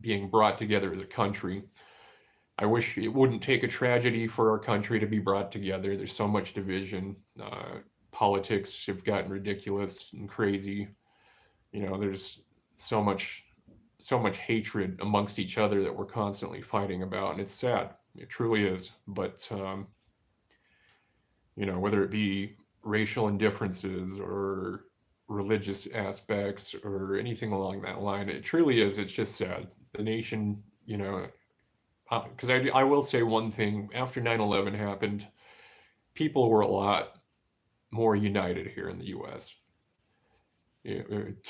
being brought together as a country. I wish it wouldn't take a tragedy for our country to be brought together. There's so much division. Politics have gotten ridiculous and crazy. There's so much so much hatred amongst each other that we're constantly fighting about, and it's sad. It truly is. But whether it be racial indifferences or religious aspects or anything along that line, it truly is. It's just sad. The nation, because I will say one thing: after 9/11 happened, people were a lot more united here in the U.S. It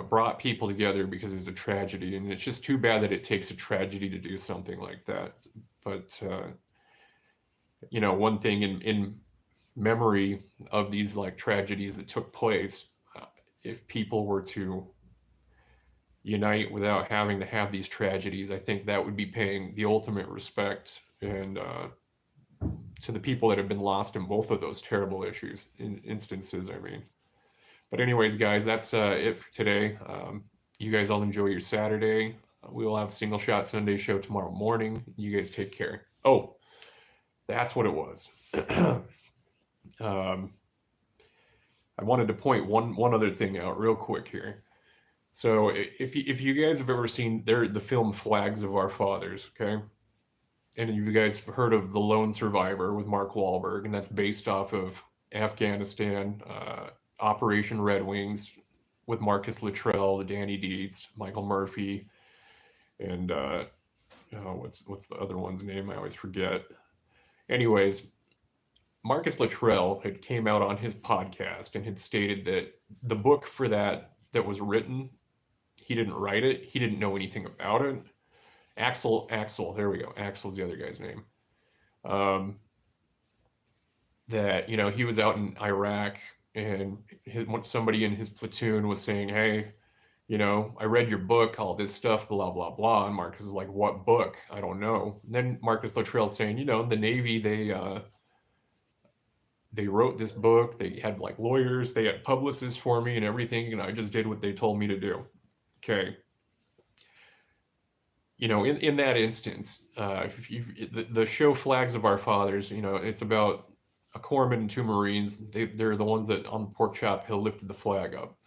brought people together because it was a tragedy, and it's just too bad that it takes a tragedy to do something like that. But one thing in memory of these like tragedies that took place, if people were to unite without having to have these tragedies, I think that would be paying the ultimate respect and to the people that have been lost in both of those terrible instances. I mean. But anyways, guys, that's it for today. You guys all enjoy your Saturday. We will have Single Shot Sunday show tomorrow morning. You guys take care. Oh, that's what it was. I wanted to point one other thing out real quick here. So if you guys have ever seen the film Flags of Our Fathers, okay? And you guys have heard of The Lone Survivor with Mark Wahlberg, and that's based off of Afghanistan, Operation Red Wings with Marcus Luttrell, Danny Dietz, Michael Murphy, and what's the other one's name? I always forget. Anyways, Marcus Luttrell had came out on his podcast and had stated that the book for that was written, he didn't write it. He didn't know anything about it. Axel, there we go. Axel's the other guy's name. That he was out in Iraq, and somebody in his platoon was saying, hey, I read your book, all this stuff, blah, blah, blah. And Marcus is like, what book? I don't know. And then Marcus Luttrell saying, the Navy, they wrote this book. They had like lawyers, they had publicists for me and everything. And I just did what they told me to do. Okay. In that instance, the show Flags of Our Fathers, it's about a corpsman and two Marines. They're the ones that on the Pork Chop Hill lifted the flag up.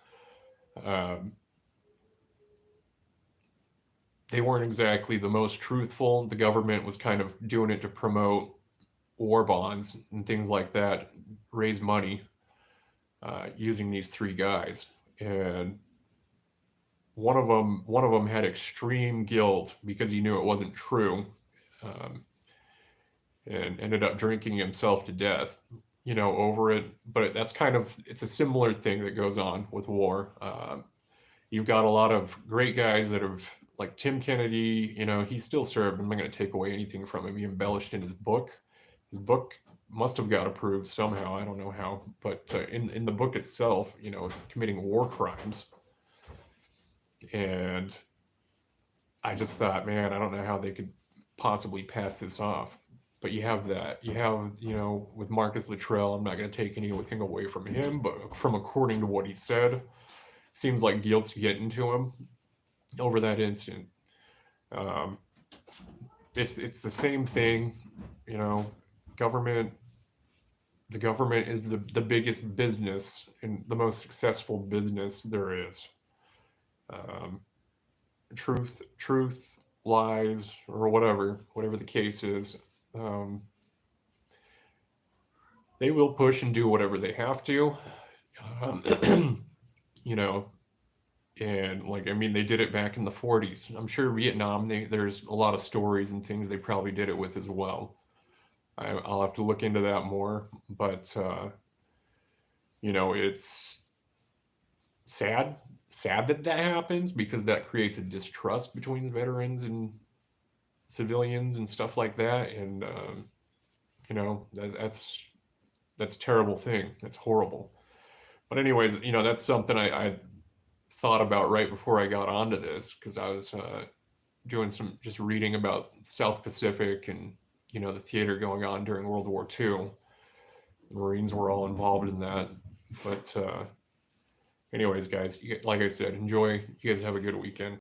They weren't exactly the most truthful. The government was kind of doing it to promote war bonds and things like that, raise money using these three guys. And one of them had extreme guilt because he knew it wasn't true. And ended up drinking himself to death, over it. But it's a similar thing that goes on with war. You've got a lot of great guys that have, like Tim Kennedy, he still served. I'm not going to take away anything from him. He embellished in his book. His book must have got approved somehow. I don't know how. But in the book itself, committing war crimes. And I just thought, man, I don't know how they could possibly pass this off. But you have that. You have, with Marcus Luttrell, I'm not going to take anything away from him, but from according to what he said, seems like guilt's getting to him over that instant. It's the same thing, the government is the biggest business and the most successful business there is. Truth, lies, or whatever the case is. They will push and do whatever they have to, and they did it back in the 40s. I'm sure Vietnam, there's a lot of stories and things they probably did it with as well. I'll have to look into that more, but it's sad that happens, because that creates a distrust between the veterans and civilians and stuff like that. And that's a terrible thing. That's horrible. But anyways, that's something I thought about right before I got onto this, because I was doing some just reading about South Pacific and the theater going on during World War II. The Marines were all involved in that. But anyways, guys, like I said, enjoy. You guys have a good weekend.